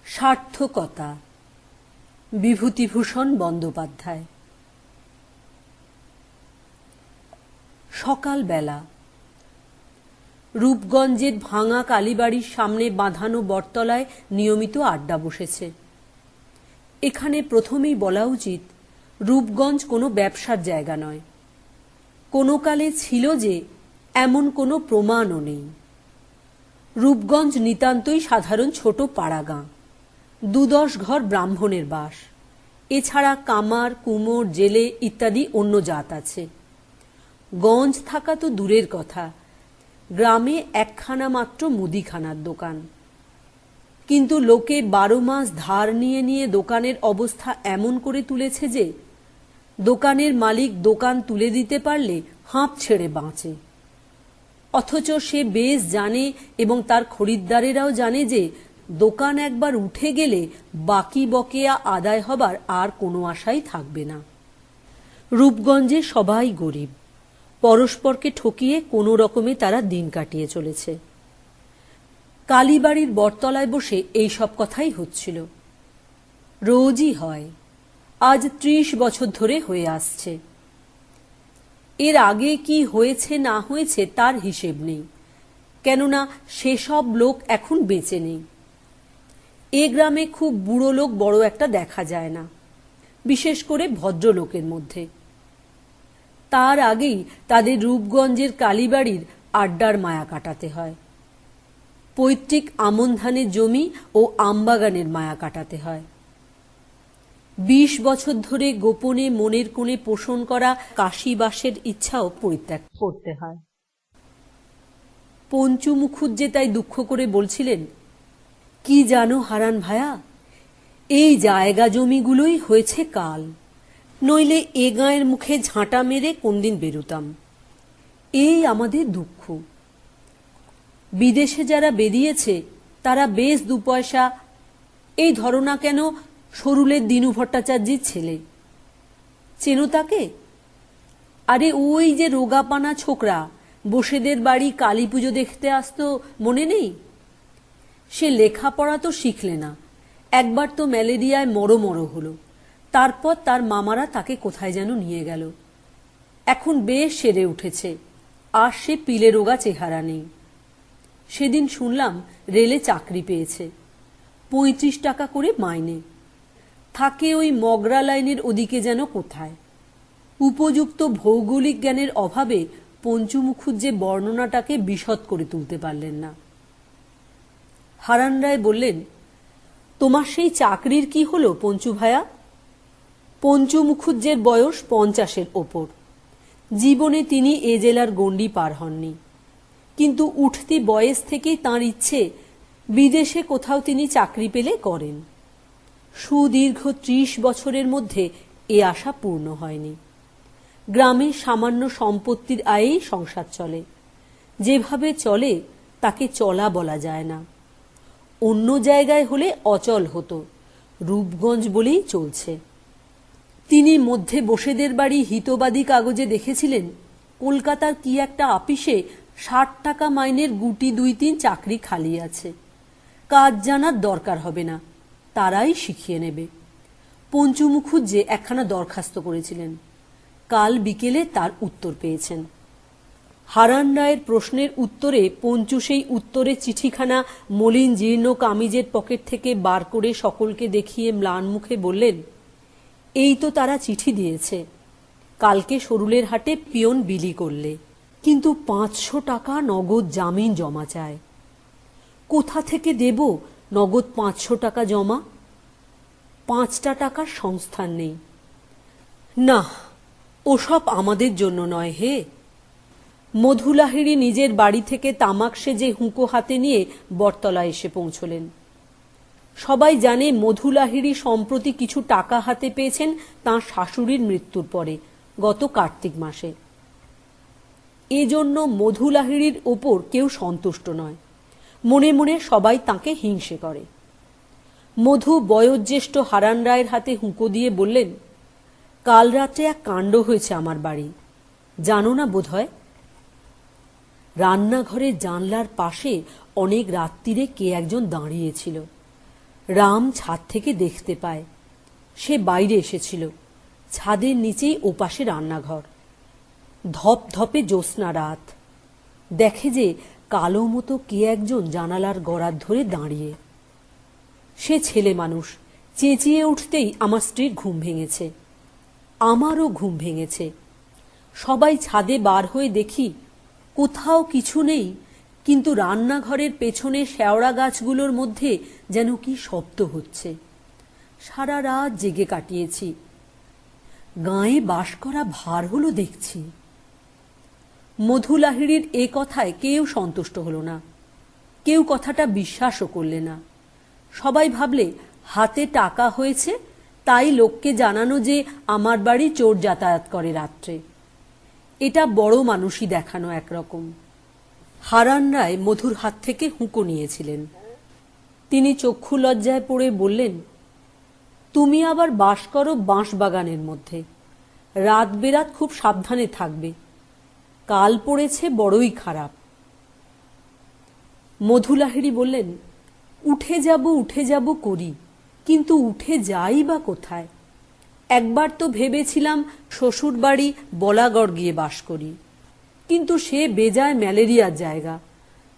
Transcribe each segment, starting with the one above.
সার্থকতা, বিভূতিভূষণ বন্দ্যোপাধ্যায়। সকালবেলা রূপগঞ্জের ভাঙা কালীবাড়ির সামনে বাঁধানো বটতলায় নিয়মিত আড্ডা বসেছে। এখানে প্রথমেই বলা উচিত, রূপগঞ্জ কোনো ব্যবসার জায়গা নয়। কোনো কালে ছিল যে, এমন কোনো প্রমাণও নেই। রূপগঞ্জ নিতান্তই সাধারণ ছোট পাড়া গাঁ, ২-১০ ঘর ব্রাহ্মণের বাস। এছাড়া কামার, কুমোর, জেলে ইত্যাদি অন্য জাত আছে। গঞ্জ থাকা তো দূরের কথা, গ্রামে একখানা মাত্র মুদিখানার দোকান। কিন্তু লোকে ১২ মাস ধার নিয়ে নিয়ে দোকানের অবস্থা এমন করে তুলেছে যে, দোকানের মালিক দোকান তুলে দিতে পারলে হাঁপ ছেড়ে বাঁচে। অথচ সে বেশ জানে এবং তার খরিদ্দারেরাও জানে যে, দোকান একবার উঠে গেলে বাকি বকেয়া আদায় হবার আর কোনো আশাই থাকবে না। রূপগঞ্জে সবাই গরিব, পরস্পরকে ঠকিয়ে কোনো রকমে তারা দিন কাটিয়ে চলেছে। কালীবাড়ির বটতলায় বসে এই সব কথাই হচ্ছিল। রোজই হয়, আজ ৩০ বছর ধরে হয়ে আসছে। এর আগে কি হয়েছে না হয়েছে তার হিসেব নেই, কেননা সেসব লোক এখন বেঁচে নেই। এ গ্রামে খুব বুড়ো লোক বড় একটা দেখা যায় না, বিশেষ করে ভদ্রলোকের মধ্যে। তার আগেই তাদের রূপগঞ্জের কালীবাড়ির আড্ডার মায়া কাটাতে হয়, পৈতৃক আমন ধানের জমি ও আমবাগানের মায়া কাটাতে হয়। ২০ বছর ধরে গোপনে মনের কোণে পোষণ করা কাশীবাসের ইচ্ছাও পরিত্যাগ করতে হয়। পঞ্চু মুখুজ্জে তাই দুঃখ করে বলছিলেন, কি জানো হারান ভায়া, এই জায়গা জমিগুলোই হয়েছে কাল, নইলে এ গাঁয়ের মুখে ঝাঁটা মেরে কোনদিন বেরুতাম। এই আমাদের দুঃখ। বিদেশে যারা বেরিয়েছে তারা বেশ ২ পয়সা, এই ধরো না কেন সরুলের দিনু ভট্টাচার্যের ছেলে, চেনো তাকে? আরে ওই যে রোগাপানা ছোকরা বসেদের বাড়ি কালী পুজো দেখতে আসতো, মনে নেই? সে লেখাপড়া তো শিখলে না, একবার তো ম্যালেরিয়ায় মরো হলো, তারপর তার মামারা তাকে কোথায় যেন নিয়ে গেল। এখন বেশ সেরে উঠেছে, আর সে পিলে রোগা চেহারা নেই। সেদিন শুনলাম রেলে চাকরি পেয়েছে, ৩৫ টাকা করে মাইনে। থাকে ওই মগরা লাইনের ওদিকে যেন কোথায়। উপযুক্ত ভৌগোলিক জ্ঞানের অভাবে পঞ্চু মুখুজ্জে বর্ণনাটাকে বিশদ করে তুলতে পারলেন না। হারান রায় বললেন, তোমার সেই চাকরির কি হলো পঞ্চু ভায়া? পঞ্চু মুখুজ্জের বয়স ৫০-এর ওপর। জীবনে তিনি এ জেলার গণ্ডি পার হননি, কিন্তু উঠতি বয়স থেকেই তাঁর ইচ্ছে বিদেশে কোথাও তিনি চাকরি পেলে করেন। সুদীর্ঘ ৩০ বছরের মধ্যে এ আশা পূর্ণ হয়নি। গ্রামে সামান্য সম্পত্তির আয়েই সংসার চলে। যেভাবে চলে তাকে চলা বলা যায় না। অন্য জায়গায় হলে অচল হতো, রূপগঞ্জ বলেই চলছে। তিনি মধ্যে বসেদের বাড়ি হিতবাদী কাগজে দেখেছিলেন, কলকাতার কি একটা আপিসে ৬০ টাকা মাইনের গুটি ২-৩ চাকরি খালি আছে। কাজ জানার দরকার হবে না, তারাই শিখিয়ে নেবে। পঞ্চু মুখুজ্জে একখানা দরখাস্ত করেছিলেন, কাল বিকেলে তার উত্তর পেয়েছেন। হারান রায়ের প্রশ্নের উত্তরে পঞ্চু সেই উত্তরের চিঠিখানা মলিন জীর্ণ কামিজের পকেট থেকে বার করে সকলকে দেখিয়ে ম্লান মুখে বললেন, এই তো তারা চিঠি দিয়েছে, কালকে সরুলের হাটে পিয়ন বিলি করলে, কিন্তু ৫০০ টাকা নগদ জামিন জমা চায়। কোথা থেকে দেব নগদ ৫০০ টাকা জমা? ৫টা টাকার সংস্থান নেই। না, ওসব আমাদের জন্য নয় হে। মধুলাহিড়ী নিজের বাড়ি থেকে তামাক সেজে হুঁকো হাতে নিয়ে বটতলায় এসে পৌঁছলেন। সবাই জানে মধুলাহিড়ী সম্প্রতি কিছু টাকা হাতে পেয়েছেন তাঁর শাশুড়ির মৃত্যুর পরে, গত কার্তিক মাসে। এজন্য মধুলাহিড়ীর ওপর কেউ সন্তুষ্ট নয়, মনে মনে সবাই তাঁকে হিংসে করে। মধু বয়োজ্যেষ্ঠ হারান রায়ের হাতে হুঁকো দিয়ে বললেন, কাল রাতে এক কাণ্ড হয়েছে আমার বাড়ি, জানো না বোধ হয়? রান্নাঘরের জানলার পাশে অনেক রাত্রিরে কে একজন দাঁড়িয়েছিল। রাম ছাদ থেকে দেখতে পায় সে বাইরে এসেছিল। ছাদের নিচেই ওপাশে রান্নাঘর। ধপ ধপে জ্যোৎস্না রাত। দেখে যে কালো মতো কে একজন জানালার গড়ার ধরে দাঁড়িয়ে। সে ছেলে মানুষ। চেঁচিয়ে উঠতেই আমার স্ত্রীর ঘুম ভেঙেছে, আমারও ঘুম ভেঙেছে। সবাই ছাদে বার হয়ে দেখি কোথাও কিছু নেই, কিন্তু রান্নাঘরের পেছনে শেওড়া গাছগুলোর মধ্যে যেন কি শব্দ হচ্ছে। সারা রাত জেগে কাটিয়েছি। গাঁয়ে বাস করা ভার হলো দেখছি। মধু লাহিড়ীর এ কথায় কেউ সন্তুষ্ট হল না, কেউ কথাটা বিশ্বাসও করলে না। সবাই ভাবলে হাতে টাকা হয়েছে, তাই লোককে জানানো যে আমার বাড়ি চোর যাতায়াত করে রাত্রে। এটা বড় মানুষই দেখানো একরকম। হারান রায় মধুর হাত থেকে হুঁকো নিয়েছিলেন। তিনি চক্ষু লজ্জায় পড়ে বললেন, তুমি আবার বাস করো বাঁশবাগানের মধ্যে, রাত বেরাত খুব সাবধানে থাকবে, কাল পড়েছে বড়ই খারাপ। মধু লাহিড়ী বললেন, উঠে যাব করি, কিন্তু উঠে যাই বা কোথায়? একবার তো ভেবেছিলাম শ্বশুর বাড়ি বলাগড় গিয়ে বাস করি, কিন্তু সে বেজায় ম্যালেরিয়ার জায়গা,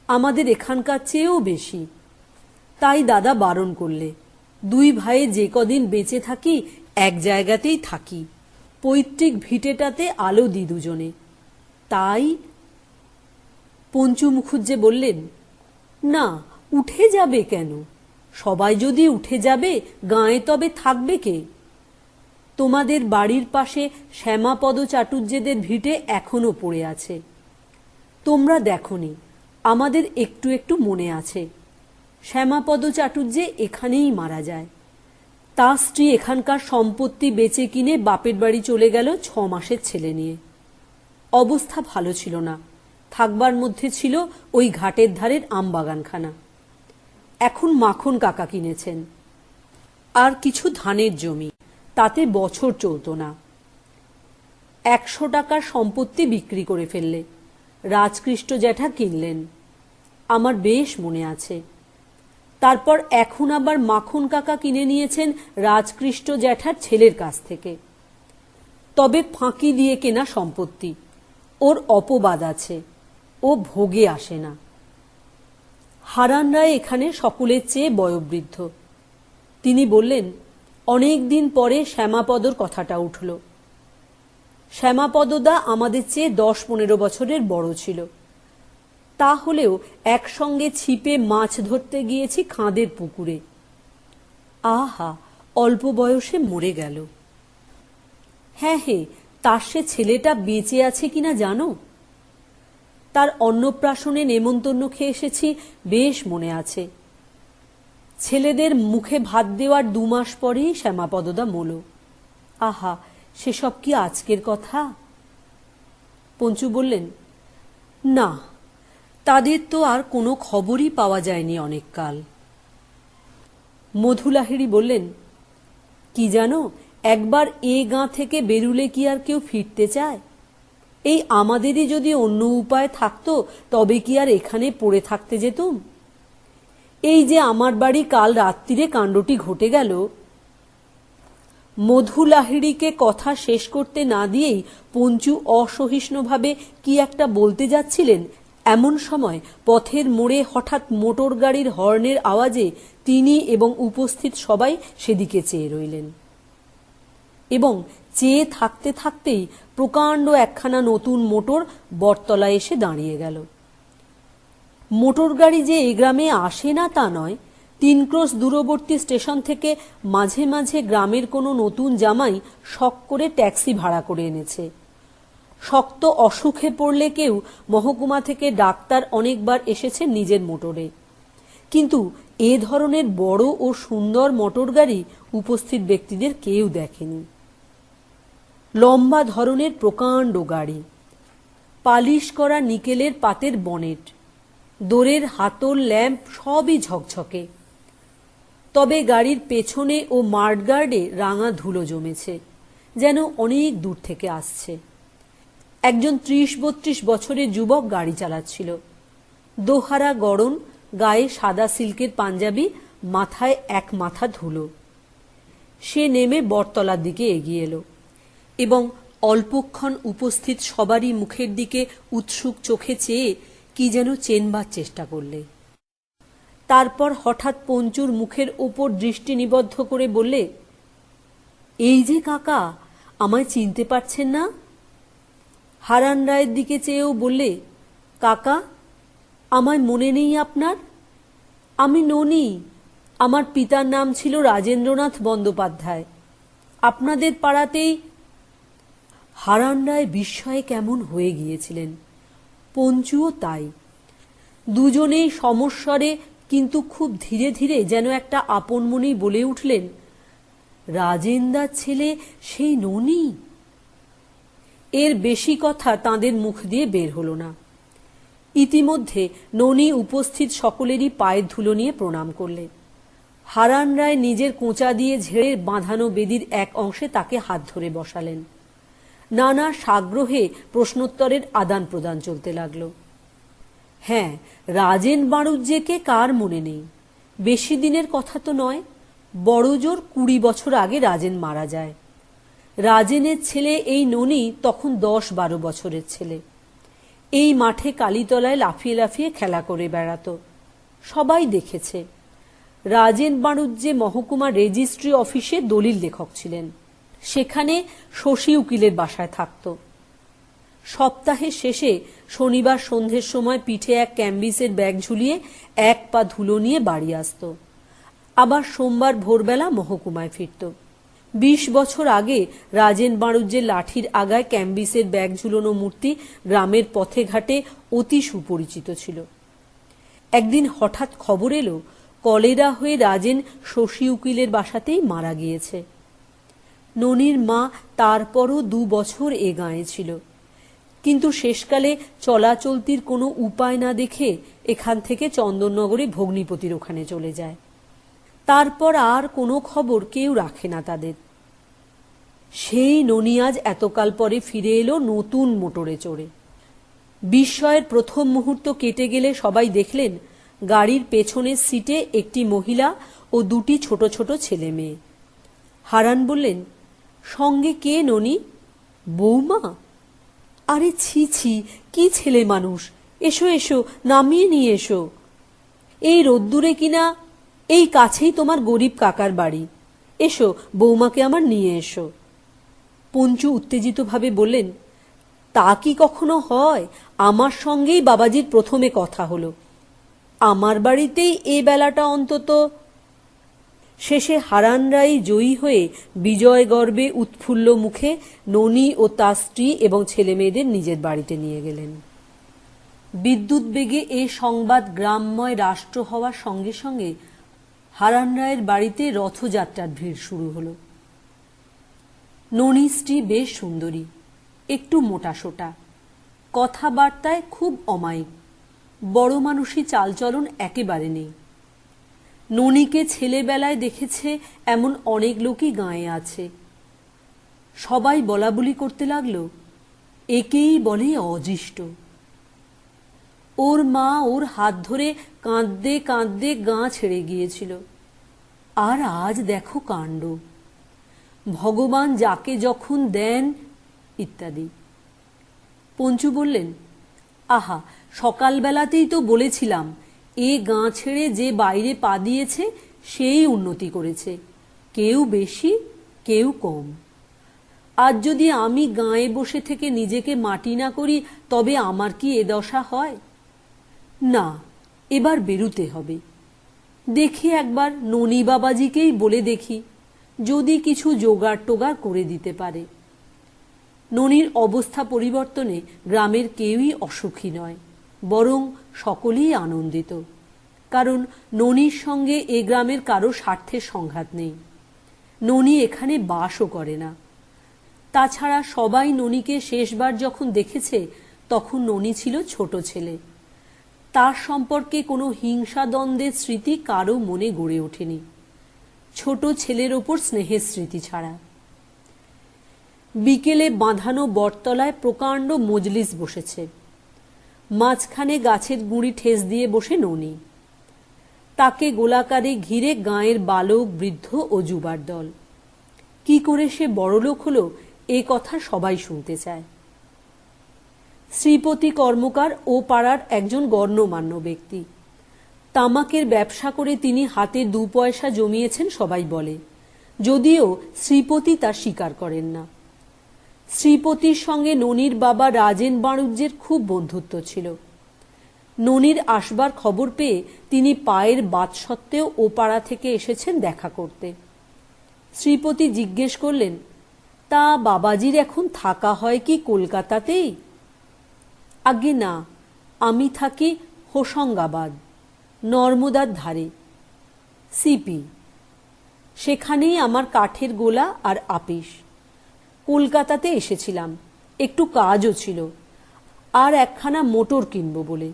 আমাদের এখানকার চেয়েও বেশি। তাই দাদা বারণ করলে দুই ভাইয়ে যে কদিন বেঁচে থাকি এক জায়গাতেই থাকি, পৈতৃক ভিটেটাতে আলো দি দুজনে। তাই পঞ্চু মুখুজ্জে বললেন, না, উঠে যাবে কেন? সবাই যদি উঠে যাবে গাঁয়ে তবে থাকবে কে? তোমাদের বাড়ির পাশে শ্যামাপদ চাটুর্যেদের ভিটে এখনো পড়ে আছে। তোমরা দেখনি, আমাদের একটু একটু মনে আছে। শ্যামাপদ চাটুর্যে এখানেই মারা যায়। তার স্ত্রী এখানকার সম্পত্তি বেচে কিনে বাপের বাড়ি চলে গেল 6 মাসের ছেলে নিয়ে। অবস্থা ভালো ছিল না, থাকবার মধ্যে ছিল ওই ঘাটের ধারের আমবাগানখানা। এখন মাখন কাকা কিনেছেন, আর কিছু ধানের জমি, তাতে বছর চলত না। 100 টাকার সম্পত্তি বিক্রি করে ফেললে। রাজকৃষ্ট জ্যাঠা কিনলেন, আমার বেশ মনে আছে। তারপর এখন আবার মাখন কাকা কিনে নিয়েছেন রাজকৃষ্ট জ্যাঠার ছেলের কাছ থেকে। তবে ফাঁকি দিয়ে কেনা সম্পত্তি, ওর অপবাদ আছে, ও ভোগে আসে না। হারান রায় এখানে সকলের চেয়ে বয়োবৃদ্ধ। তিনি বললেন, অনেক দিন পরে শ্যামাপদর কথাটা উঠল। শ্যামাপদদা আমাদের চেয়ে 10-15 বছরের বড় ছিল। তা হলেও একসঙ্গে ছিপে মাছ ধরতে গিয়েছি খাঁদের পুকুরে। আহা, অল্প বয়সে মরে গেল। হ্যাঁ, তার সে ছেলেটা বেঁচে আছে কিনা জানো? তার অন্নপ্রাশনে নেমন্তন্ন খেয়ে এসেছি, বেশ মনে আছে। ছেলেদের মুখে ভাত দেওয়ার 2 মাস পরেই শ্যামাপদদা মল। আহা, সেসব কি আজকের কথা? পঞ্চু বললেন, না, তাদের তো আর কোনো খবরই পাওয়া যায়নি অনেক কাল। মধু লাহিড়ী বললেন, কি জানো, একবার এ গাঁ থেকে বেরুলে কি আর কেউ ফিরতে চায়? এই আমাদেরই যদি অন্য উপায় থাকতো তবে কি আর এখানে পড়ে থাকতে যেতুম? এই যে আমার বাড়ি কাল রাত্রিরে কাণ্ডটি ঘটে গেল। মধু লাহিড়ীকে কথা শেষ করতে না দিয়েই পঞ্চু অসহিষ্ণুভাবে কি একটা বলতে যাচ্ছিলেন, এমন সময় পথের মোড়ে হঠাৎ মোটর গাড়ির হর্নের আওয়াজে তিনি এবং উপস্থিত সবাই সেদিকে চেয়ে রইলেন। এবং চেয়ে থাকতে থাকতেই প্রকাণ্ড একখানা নতুন মোটর বটতলায় এসে দাঁড়িয়ে গেল। মোটর গাড়ি যে এ গ্রামে আসে না তা নয়, 3 ক্রোশ দূরবর্তী স্টেশন থেকে মাঝে মাঝে গ্রামের কোনো নতুন জামাই শখ করে ট্যাক্সি ভাড়া করে এনেছে। শক্ত অসুখে পড়লে কেউ মহকুমা থেকে ডাক্তার অনেকবার এসেছে নিজের মোটরে, কিন্তু এ ধরনের বড় ও সুন্দর মোটর গাড়ি উপস্থিত ব্যক্তিদের কেউ দেখেনি। লম্বা ধরনের প্রকাণ্ড গাড়ি, পালিশ করা নিকেলের পাতের বনেট, দোরের হাতল ল্যাম্প সবই ঝকঝকে। তবে গাড়ির পেছনে ও মাঠগার্ডে রাঙা ধুলো জমেছে, যেন অনেক দূর থেকে আসছে। একজন ৩০-৩২ বছরের যুবক গাড়ি চালাচ্ছিল। দোহারা গড়ন, গায়ে সাদা সিল্কের পাঞ্জাবি, মাথায় এক মাথা ধুলো। সে নেমে বটতলার দিকে এগিয়ে এলো এবং অল্পক্ষণ উপস্থিত সবারই মুখের দিকে উৎসুক চোখে চেয়ে কি যেন চেনবার চেষ্টা করলে। তারপর হঠাৎ পঞ্চুর মুখের ওপর দৃষ্টি নিবদ্ধ করে বললে, এই যে কাকা, আমায় চিনতে পারছেন না? হারান রায়ের দিকে চেয়েও বললে, কাকা, আমায় মনে নেই আপনার? আমি ননি। আমার পিতার নাম ছিল রাজেন্দ্রনাথ বন্দ্যোপাধ্যায়। আপনাদের পাড়াতেই। হারান রায় বিস্ময়ে কেমন হয়ে গিয়েছিলেন, পঞ্চুও তাই। দুজনেই সমস্বরে কিন্তু খুব ধীরে ধীরে যেন একটা আপন মনেই বলে উঠলেন, রাজেন্দার ছেলে সেই ননি। এর বেশি কথা তাঁদের মুখ দিয়ে বের হল না। ইতিমধ্যে ননি উপস্থিত সকলেরই পায়ের ধুলো নিয়ে প্রণাম করলে। হারান রায় নিজের কোঁচা দিয়ে ঝেড়ে বাঁধানো বেদির এক অংশে তাকে হাত ধরে বসালেন। নানা সাগ্রহে প্রশ্নোত্তরের আদান প্রদান চলতে লাগল। হ্যাঁ, রাজেন বাড়ুজ্যেকে কার মনে নেই? বেশি দিনের কথা তো নয়, বড়জোর ২০ বছর আগে রাজেন মারা যায়। রাজেনের ছেলে এই ননি তখন ১০-১২ বছরের ছেলে। এই মাঠে কালীতলায় লাফিয়ে লাফিয়ে খেলা করে বেড়াত, সবাই দেখেছে। রাজেন বাড়ুজ্যে মহকুমা রেজিস্ট্রি অফিসে দলিল লেখক ছিলেন। সেখানে শশী উকিলের বাসায় থাকত। সপ্তাহের শেষে শনিবার সন্ধ্যের সময় পিঠে এক ক্যাম্বিসের ব্যাগ ঝুলিয়ে এক পা ধুলো নিয়ে বাড়ি আসত। আবার সোমবার ভোরবেলা মহকুমায় ফিরত। ২০ বছর আগে রাজেন বাড়ুজ্যের লাঠির আগায় ক্যাম্বিসের ব্যাগ ঝুলোনো মূর্তি গ্রামের পথে ঘাটে অতি সুপরিচিত ছিল। একদিন হঠাৎ খবর এলো, কলেরা হয়ে রাজেন শশী উকিলের বাসাতেই মারা গিয়েছে। ননির মা তারপরও ২ বছর এ গাঁয়ে ছিল, কিন্তু শেষকালে চলাচলতির কোনো উপায় না দেখে এখান থেকে চন্দননগরে ভগ্নিপতির ওখানে চলে যায়। তারপর আর কোনো খবর কেউ রাখে না তাদের। সেই ননি আজ এতকাল পরে ফিরে এলো নতুন মোটরে চড়ে। বিস্ময়ের প্রথম মুহূর্ত কেটে গেলে সবাই দেখলেন গাড়ির পেছনের সিটে একটি মহিলা ও ২টি ছোট ছোট ছেলে মেয়ে। হারান বললেন, সঙ্গে কে ননি? বৌমা? আরে ছি ছি, কি ছেলে মানুষ! এসো এসো, নামিয়ে নিয়ে এসো। এই রোদ্দুরে কিনা, এই কাছেই তোমার গরিব কাকার বাড়ি। এসো, বৌমাকে আমার নিয়ে এসো। পঞ্চু উত্তেজিতভাবে বললেন, তা কি কখনো হয়? আমার সঙ্গেই বাবাজির প্রথমে কথা হলো। আমার বাড়িতেই এ বেলাটা অন্তত। শেষে হারান রায় জয়ী হয়ে বিজয় গর্বে উৎফুল্ল মুখে ননি ও তার স্ত্রী এবং ছেলে মেয়েদের নিজের বাড়িতে নিয়ে গেলেন। বিদ্যুৎ বেগে এ সংবাদ গ্রামময় রাষ্ট্র হওয়ার সঙ্গে সঙ্গে হারান রায়ের বাড়িতে রথযাত্রার ভিড় শুরু হলো। ননি স্ত্রী বেশ সুন্দরী, একটু মোটাসোটা, কথাবার্তায় খুব অমায়িক, বড় মানুষই চালচলন একেবারে নেই। ননিকে ছেলেবেলায় দেখেছে এমন অনেক লোকই গাঁয়ে আছে। সবাই বলাবলি করতে লাগলো, একেই বলে অদৃষ্ট। ওর মা ওর হাত ধরে কাঁদতে কাঁদতে গাঁ ছেড়ে গিয়েছিল, আর আজ দেখো কাণ্ড। ভগবান যাকে যখন দেন, ইত্যাদি। পঞ্চু বললেন, আহা, সকালবেলাতেই তো বলেছিলাম, এ গাঁ ছেড়ে যে বাইরে পা দিয়েছে সেই উন্নতি করেছে, কেউ বেশি কেউ কম। আজ যদি আমি গাঁয়ে বসে থেকে নিজেকে মাটি না করি, তবে আমার কি এ দশা হয়? না, এবার বেরুতে হবে। দেখি একবার ননি বাবাজিকেই বলে দেখি, যদি কিছু জোগাড় টোগাড় করে দিতে পারে। ননির অবস্থা পরিবর্তনে গ্রামের কেউই অসুখী নয়, বরং সকলেই আনন্দিত। কারণ ননির সঙ্গে এ গ্রামের কারো স্বার্থের সংঘাত নেই। ননি এখানে বাসও করে না। তাছাড়া সবাই ননিকে শেষবার যখন দেখেছে তখন ননি ছিল ছোট ছেলে। তার সম্পর্কে কোনো হিংসা দ্বন্দ্বের স্মৃতি কারো মনে গড়ে ওঠেনি, ছোট ছেলের ওপর স্নেহের স্মৃতি ছাড়া। বিকেলে বাঁধানো বটতলায় প্রকাণ্ড মজলিস বসেছে। মাঝখানে গাছের গুঁড়ি ঠেস দিয়ে বসে ননি। তাকে গোলাকারে ঘিরে গাঁয়ের বালক, বৃদ্ধ ও যুবার দল। কি করে সে বড়লোক হলো এ কথা সবাই শুনতে চায়। শ্রীপতি কর্মকার ও পাড়ার একজন গণ্যমান্য ব্যক্তি। তামাকের ব্যবসা করে তিনি হাতে 2 পয়সা জমিয়েছেন সবাই বলে, যদিও শ্রীপতি তা স্বীকার করেন না। শ্রীপতির সঙ্গে ননির বাবা রাজেন বাণুজ্যের খুব বন্ধুত্ব ছিল। ননির আসবার খবর পেয়ে তিনি পায়ের বাত সত্ত্বেও ও পাড়া থেকে এসেছেন দেখা করতে। শ্রীপতি জিজ্ঞেস করলেন, তা বাবাজির এখন থাকা হয় কি কলকাতাতেই? আগে না, আমি থাকি হোশঙ্গাবাদ, নর্মদার ধারে, সিপি। সেখানেই আমার কাঠের গোলা আর আপিস। কলকাতাতে এসেছিলাম, একটু কাজও ছিল, আর একখানা মোটর কিনব বলে।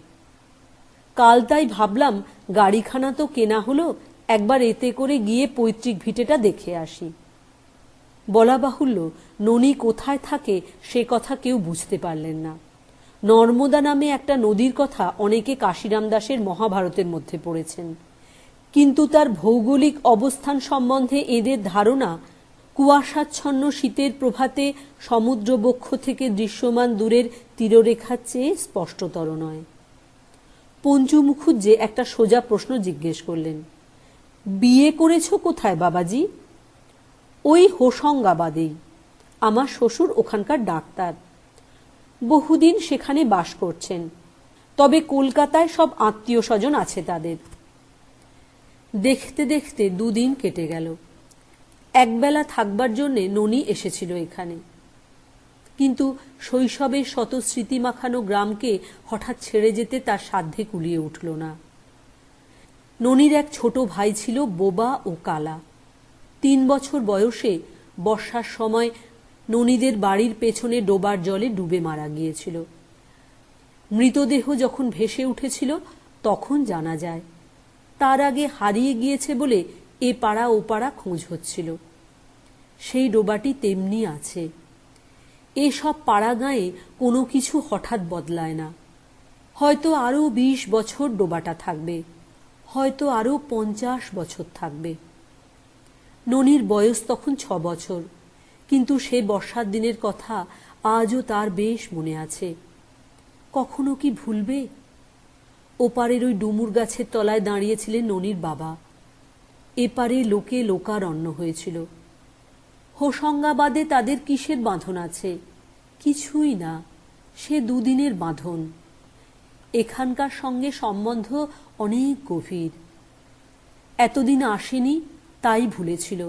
কাল তাই ভাবলাম গাড়িখানা তো কেনা হলো, একবার এতে করে গিয়ে পৈতৃক ভিটেটা দেখে আসি। বলা বাহুল্য, ননি কোথায় থাকে সে কথা কেউ বুঝতে পারলেন না। নর্মদা নামে একটা নদীর কথা অনেকে কাশিরাম দাসের মহাভারতের মধ্যে পড়েছেন, কিন্তু তার ভৌগোলিক অবস্থান সম্বন্ধে এদের ধারণা কুয়াশাচ্ছন্ন শীতের প্রভাতে সমুদ্রবক্ষ থেকে দৃশ্যমান দূরের তীররেখার চেয়ে স্পষ্টতর নয়। পঞ্চু মুখুজ্জে একটা সোজা প্রশ্ন জিজ্ঞেস করলেন, বিয়ে করেছ কোথায় বাবাজি? ওই হোশঙ্গাবাদেই। আমার শ্বশুর ওখানকার ডাক্তার, বহুদিন সেখানে বাস করছেন, তবে কলকাতায় সব আত্মীয় স্বজন আছে তাদের। দেখতে দেখতে 2 দিন কেটে গেল। একবেলা থাকবার জন্যে ননি এসেছিল এখানে, কিন্তু শৈশবের শত স্মৃতি মাখানো গ্রামকে হঠাৎ ছেড়ে যেতে তার সাধ্যে কুলিয়ে উঠল না। ননির এক ছোট ভাই ছিল, বোবা ও কালা। 3 বছর বয়সে বর্ষার সময় ননিদের বাড়ির পেছনে ডোবার জলে ডুবে মারা গিয়েছিল। মৃতদেহ যখন ভেসে উঠেছিল তখন জানা যায়, তার আগে হারিয়ে গিয়েছে বলে এ পাড়া ও পাড়া খোঁজ হচ্ছিল। সেই ডোবাটি তেমনি আছে। এসব পাড়া গাঁয়ে কোনো কিছু হঠাৎ বদলায় না। হয়তো আরো 20 বছর ডোবাটা থাকবে, হয়তো আরো 50 বছর থাকবে। ননির বয়স তখন 6 বছর, কিন্তু সে বর্ষার দিনের কথা আজও তার বেশ মনে আছে। কখনো কি ভুলবে? ওপারের ওই ডুমুর গাছের তলায় দাঁড়িয়েছিলেন ননির বাবা। এপারে লোকে লোকারণ্য হয়েছিল। হোশঙ্গাবাদে তাদের কিসের বাঁধন আছে? কিছুই না, সে 2 দিনের বাঁধন। এখানকার সঙ্গে সম্বন্ধ অনেক গভীর। এতদিন আসেনি তাই ভুলেছিল।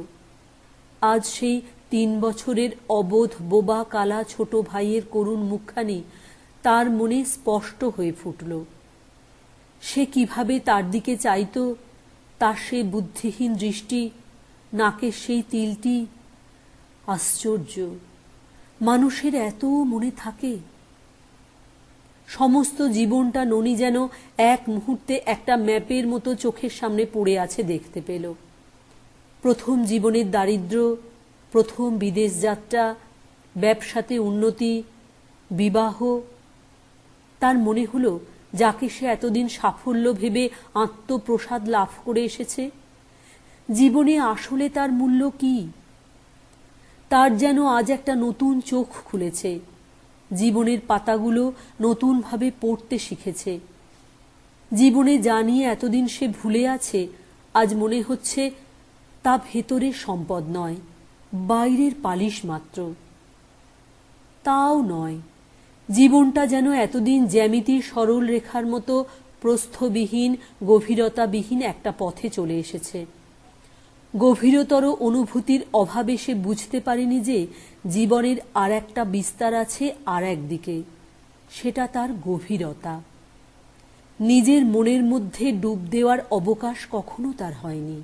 আজ সেই 3 বছরের অবোধ বোবা কালা ছোট ভাইয়ের করুণ মুখখানি তার মনে স্পষ্ট হয়ে ফুটল। সে কিভাবে তার দিকে চাইত, তার সে বুদ্ধিহীন দৃষ্টি, নাকের সেই তিলটি। আশ্চর্য, মানুষের এত মনে থাকে। সমস্ত জীবনটা ননি যেন এক মুহূর্তে একটা ম্যাপের মতো চোখের সামনে পড়ে আছে দেখতে পেল। প্রথম জীবনের দারিদ্র্য, প্রথম বিদেশ যাত্রা, ব্যবসাতে উন্নতি, বিবাহ। তার মনে হলো যাকে সে এতদিন সাফল্য ভেবে আত্মপ্রসাদ লাভ করে এসেছে, জীবনে আসলে তার মূল্য কি? তার যেন আজ একটা নতুন চোখ খুলেছে, জীবনের পাতাগুলো নতুনভাবে পড়তে শিখেছে। জীবনে যা নিয়ে এতদিন সে ভুলে আছে, আজ মনে হচ্ছে তা ভেতরের সম্পদ নয়, বাইরের পালিশ মাত্র। তাও নয়, জীবনটা যেন এতদিন জ্যামিতির সরল রেখার মতো প্রস্থবিহীন, গভীরতাবিহীন একটা পথে চলে এসেছে। গভীরতর অনুভূতির অভাবে সে বুঝতে পারেনি যে জীবনের আর একটা বিস্তার আছে আর একদিকে, সেটা তার গভীরতা। নিজের মনের মধ্যে ডুব দেওয়ার অবকাশ কখনো তার হয়নি।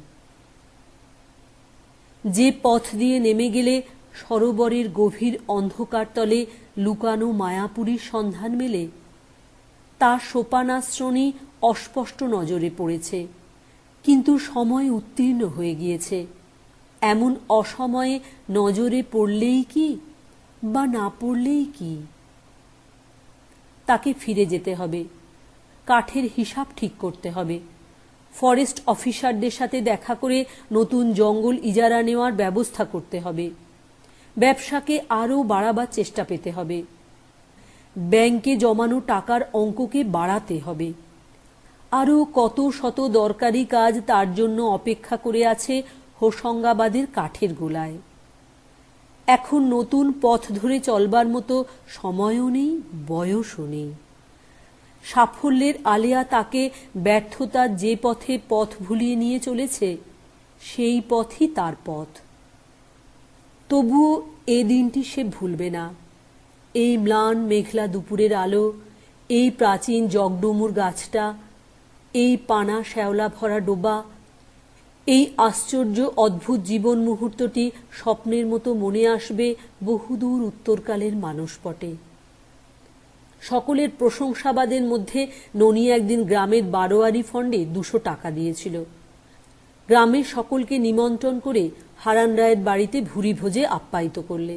যে পথ দিয়ে নেমে গেলে সরোবরের গভীর অন্ধকার তলে লুকানো মায়াপুরীর সন্ধান মেলে, তা সোপানাশ্রণী অস্পষ্ট নজরে পড়েছে, কিন্তু সময় উত্তীর্ণ হয়ে গিয়েছে। এমন অসময়ে নজরে পড়লেই কি বা না পড়লেই কি? তাকে ফিরে যেতে হবে, কাঠের হিসাব ঠিক করতে হবে, ফরেস্ট অফিসারদের সাথে দেখা করে নতুন জঙ্গল ইজারা নেওয়ার ব্যবস্থা করতে হবে, ব্যবসাকে আরও বাড়াবার চেষ্টা পেতে হবে, ব্যাংকে জমানো টাকার অঙ্ককে বাড়াতে হবে। আরও কত শত দরকারি কাজ তার জন্য অপেক্ষা করে আছে হোশঙ্গাবাদের কাঠের গোলায়। এখন নতুন পথ ধরে চলবার মতো সময়ও নেই, বয়সও নেই। সাফল্যের আলেয়া তাকে ব্যর্থতার যে পথে পথ ভুলিয়ে নিয়ে চলেছে, সেই পথই তার পথ। তবুও এ দিনটি সে ভুলবে না। এই ম্লান মেঘলা দুপুরের আলো, এই প্রাচীন জগডমুর গাছটা, এই পানা শ্যাওলা ভরা ডোবা, এই আশ্চর্য অদ্ভুত জীবন মুহূর্তটি স্বপ্নের মতো মনে আসবে বহুদূর উত্তরকালের মানসপটে। সকলের প্রশংসাবাদের মধ্যে ননি একদিন গ্রামের বারোয়ারি ফন্ডে 200 টাকা দিয়েছিল। গ্রামের সকলকে নিমন্ত্রণ করে হারান রায়ের বাড়িতে ভুরি ভোজে আপ্যায়িত করলে।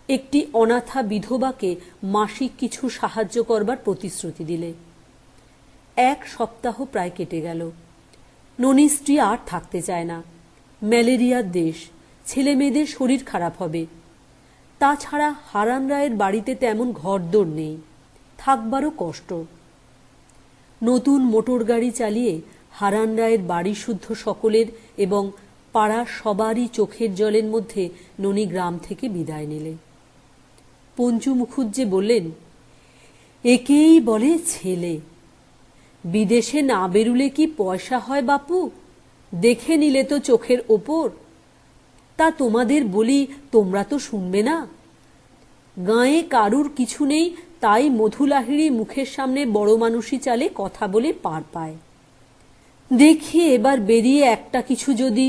একটি অনাথা বিধবাকে মাসিক কিছু সাহায্য করবার প্রতিশ্রুতি দিলে। 1 সপ্তাহ প্রায় কেটে গেল। ননির স্ত্রী আর থাকতে চায় না। ম্যালেরিয়ার দেশ, ছেলে মেয়েদের শরীর খারাপ হবে। তাছাড়া হারান রায়ের বাড়িতে তেমন ঘরদোর নেই, থাকবারও কষ্ট। নতুন মোটর গাড়ি চালিয়ে হারান রায়ের বাড়ি শুদ্ধ সকলের এবং পাড়ার সবারই চোখের জলের মধ্যে ননি গ্রাম থেকে বিদায় নিলে। পঞ্চু মুখুজ্জে বললেন, একেই বলে ছেলে। বিদেশে না বেরুলে কি পয়সা হয় বাপু? দেখে নিলে তো চোখের ওপর। তা তোমাদের বলি, তোমরা তো শুনবে না। গাঁয়ে কারুর কিছু নেই, তাই মধুলাহিড়ী মুখের সামনে বড় মানুষই চালে কথা বলে পার পায়। দেখি এবার বেরিয়ে একটা কিছু যদি